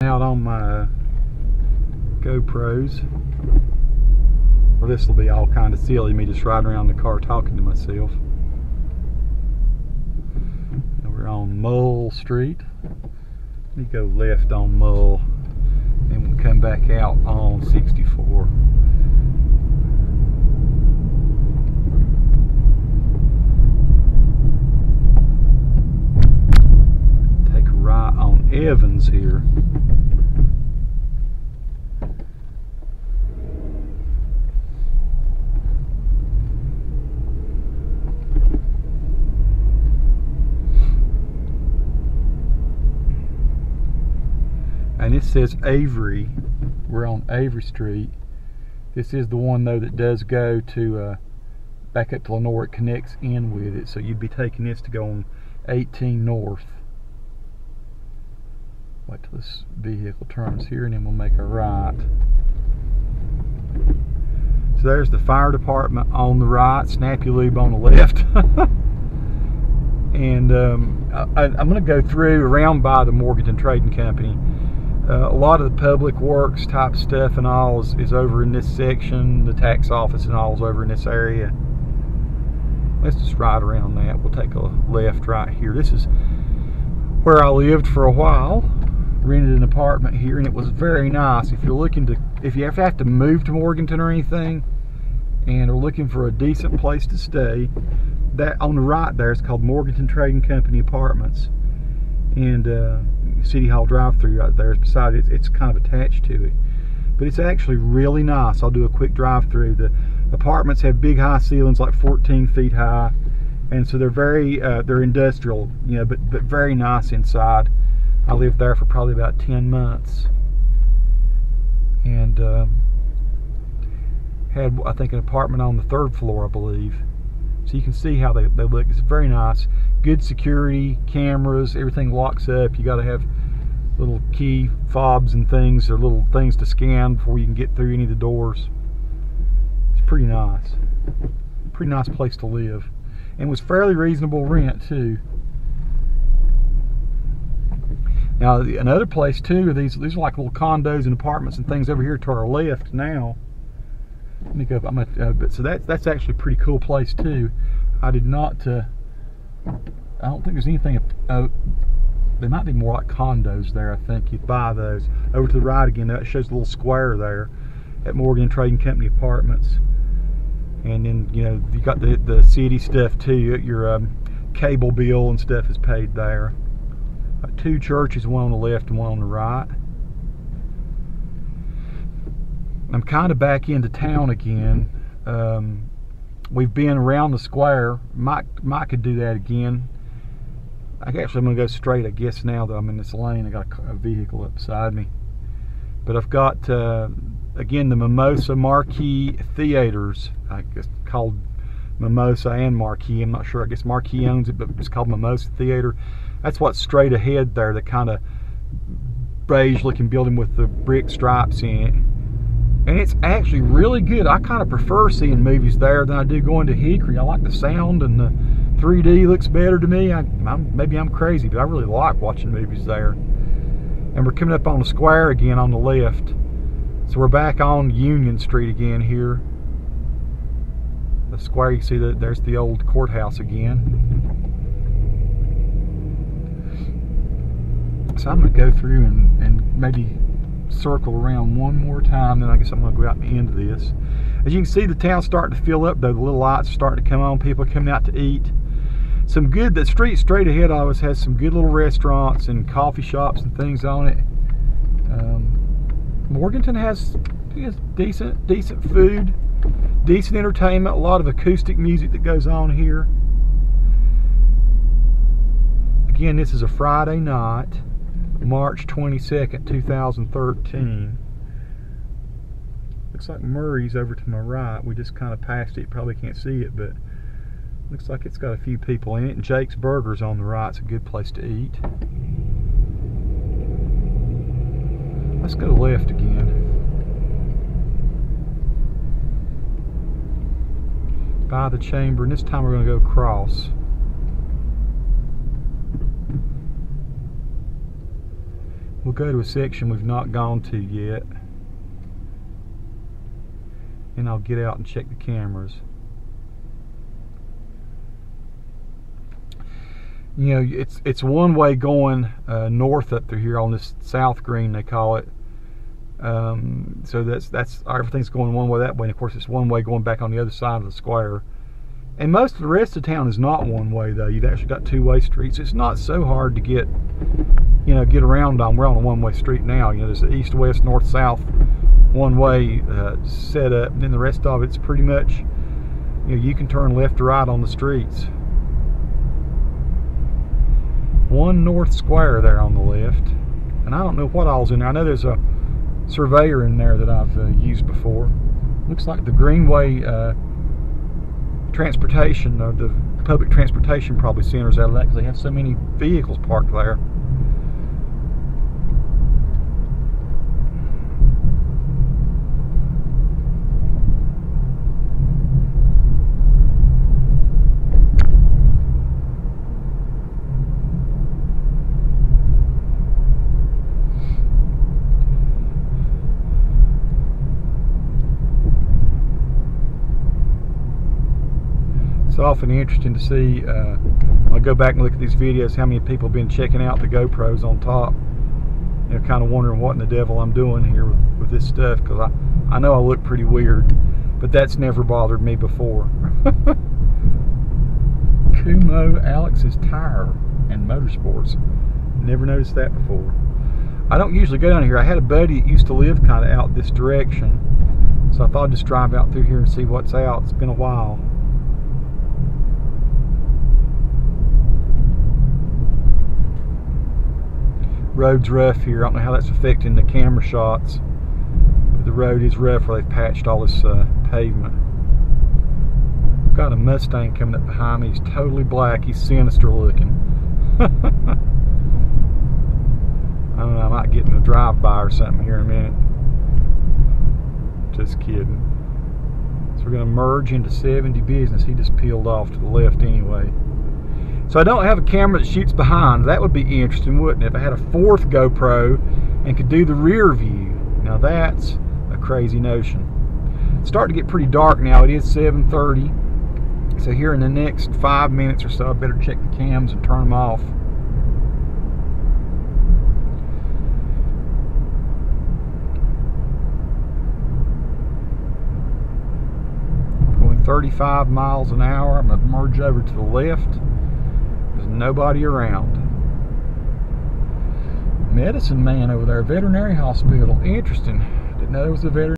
Out on my GoPros. Well, this will be all kind of silly, me just riding around the car talking to myself. And we're on Mull Street. Let me go left on Mull, and we'll come back out on 64. Take a right on Evans here. And it says Avery. We're on Avery Street. This is the one though that does go to back up to Lenore. It connects in with it, so you'd be taking this to go on 18 North. Wait till this vehicle turns here, and then we'll make a right. So there's the fire department on the right, Snappy Lube on the left. And I'm going to go through around by the Morganton Trading Company. A lot of the public works type stuff and all is over in this section. The tax office and all is over in this area. Let's just ride around that. We'll take a left right here. This is where I lived for a while. Rented an apartment here, and it was very nice. If you're looking to, if you ever have to move to Morganton or anything and are looking for a decent place to stay, that on the right there is called Morganton Trading Company Apartments. And City Hall drive-through right there is beside it. It's kind of attached to it, but it's actually really nice. I'll do a quick drive-through. The apartments have big high ceilings, like 14 feet high, and so they're very they're industrial, you know, but very nice inside. I lived there for probably about 10 months, and had, I think, an apartment on the 3rd floor, I believe. So you can see how they look. It's very nice. Good security, cameras, everything locks up. You got to have little key fobs and things, or little things to scan before you can get through any of the doors. It's pretty nice. Pretty nice place to live. And was fairly reasonable rent too. Now another place too, these are like little condos and apartments and things over here to our left now. Let me go. So that's actually a pretty cool place too. I did not. I don't think there's anything. There might be more like condos there. I think you'd buy those. Over to the right again, that shows a little square there at Morgan Trading Company Apartments. And then, you know, you got the city stuff too. Your cable bill and stuff is paid there. Two churches, one on the left and one on the right. I'm kind of back into town again. We've been around the square. Mike could do that again. Actually, I'm going to go straight, I guess, now that I'm in this lane. I got a vehicle up beside me. But I've got, again, the Mimosa Marquis Theaters. I guess called Mimosa and Marquis. I'm not sure. I guess Marquis owns it, but it's called Mimosa Theater. That's what's straight ahead there, the kind of beige-looking building with the brick stripes in it. And it's actually really good. I kind of prefer seeing movies there than I do going to Hickory. I like the sound, and the 3D looks better to me. Maybe I'm crazy, but I really like watching movies there. And we're coming up on the square again on the left. So we're back on Union Street again here. The square, you see that there's the old courthouse again. So I'm going to go through and maybe circle around one more time, then I guess I'm going to go out and end this. As you can see, the town's starting to fill up though. The little lights are starting to come on. People are coming out to eat. The street straight ahead always has some good little restaurants and coffee shops and things on it. Morganton has decent food, decent entertainment, a lot of acoustic music that goes on here. Again, this is a Friday night, March 22nd, 2013. Looks like Murray's over to my right. We just kind of passed it. Probably can't see it, but looks like it's got a few people in it. And Jake's Burgers on the right. It's a good place to eat. Let's go left again. By the chamber, and this time we're going to go across. We'll go to a section we've not gone to yet, and I'll get out and check the cameras. You know, it's one way going north up through here on this South Green, they call it. So that's everything's going one way that way, and of course it's one way going back on the other side of the square. And most of the rest of town is not one way though. You've actually got two-way streets. It's not so hard to get, you know, get around on. We're on a one-way street now. You know, there's east, west, north, south, one-way set up. And then the rest of it's pretty much, you know, you can turn left or right on the streets. One north square there on the left, and I don't know what all's in there. I know there's a surveyor in there that I've used before. Looks like the Greenway Transportation, the public transportation probably centers out of that because they have so many vehicles parked there. It's often interesting to see, I go back and look at these videos, how many people have been checking out the GoPros on top. You know, kind of wondering what in the devil I'm doing here with this stuff, because I know I look pretty weird, but that's never bothered me before. Kumo Alex's Tire and Motorsports. Never noticed that before. I don't usually go down here. I had a buddy that used to live kind of out this direction, so I thought I'd just drive out through here and see what's out. It's been a while. Road's rough here. I don't know how that's affecting the camera shots, but the road is rough where they've patched all this pavement. I've got a Mustang coming up behind me. He's totally black. He's sinister looking. I don't know, I might get in a drive-by or something here in a minute. Just kidding. So we're going to merge into 70 business. He just peeled off to the left anyway. So I don't have a camera that shoots behind. That would be interesting, wouldn't it? If I had a fourth GoPro and could do the rear view. Now that's a crazy notion. It's starting to get pretty dark now. It is 7:30. So here in the next 5 minutes or so, I better check the cams and turn them off. Going 35 miles an hour. I'm going to merge over to the left. There's nobody around. Medicine man over there, veterinary hospital. Interesting. Didn't know there was a veterinary.